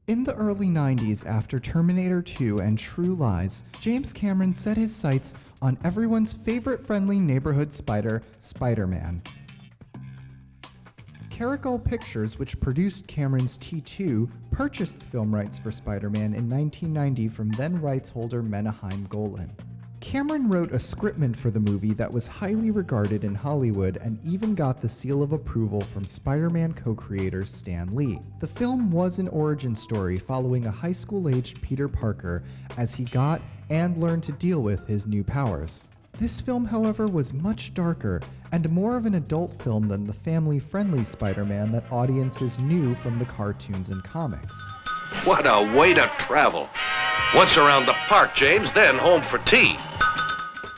In the early 90s, after Terminator 2 and True Lies, James Cameron set his sights on everyone's favorite friendly neighborhood spider, Spider-Man. Caracol Pictures, which produced Cameron's T2, purchased film rights for Spider-Man in 1990 from then rights holder Menahem Golan. Cameron wrote a scriptment for the movie that was highly regarded in Hollywood and even got the seal of approval from Spider-Man co-creator Stan Lee. The film was an origin story following a high school-aged Peter Parker as he got and learned to deal with his new powers. This film, however, was much darker and more of an adult film than the family-friendly Spider-Man that audiences knew from the cartoons and comics. What a way to travel. Once around the park, James, then home for tea.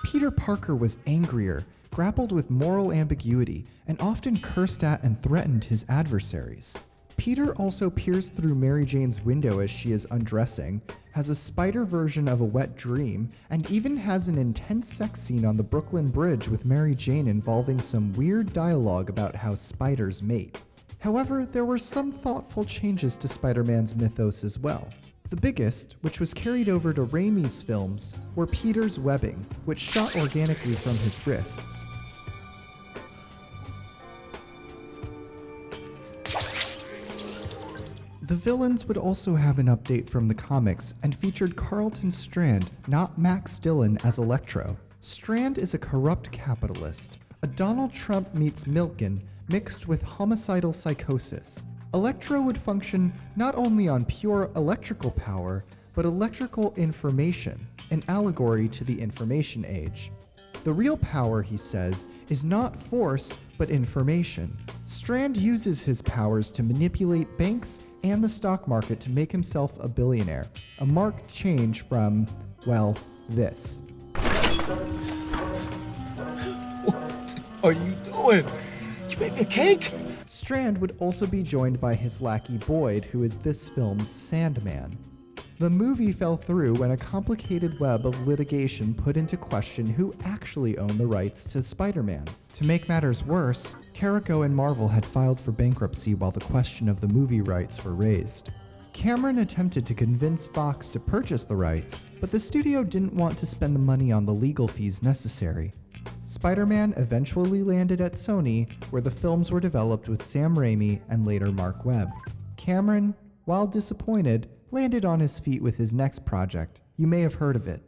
Peter Parker was angrier, grappled with moral ambiguity, and often cursed at and threatened his adversaries. Peter also peers through Mary Jane's window as she is undressing, has a spider version of a wet dream, and even has an intense sex scene on the Brooklyn Bridge with Mary Jane involving some weird dialogue about how spiders mate. However, there were some thoughtful changes to Spider-Man's mythos as well. The biggest, which was carried over to Raimi's films, were Peter's webbing, which shot organically from his wrists. The villains would also have an update from the comics and featured Carlton Strand, not Max Dillon, as Electro. Strand is a corrupt capitalist, a Donald Trump meets Milken mixed with homicidal psychosis. Electro would function not only on pure electrical power, but electrical information, an allegory to the information age. The real power, he says, is not force, but information. Strand uses his powers to manipulate banks and the stock market to make himself a billionaire, a marked change from, well, this. What are you doing? You made me a cake? Strand would also be joined by his lackey Boyd, who is this film's Sandman. The movie fell through when a complicated web of litigation put into question who actually owned the rights to Spider-Man. To make matters worse, Caracol and Marvel had filed for bankruptcy while the question of the movie rights were raised. Cameron attempted to convince Fox to purchase the rights, but the studio didn't want to spend the money on the legal fees necessary. Spider-Man eventually landed at Sony, where the films were developed with Sam Raimi and later Mark Webb. Cameron, while disappointed, landed on his feet with his next project. You may have heard of it.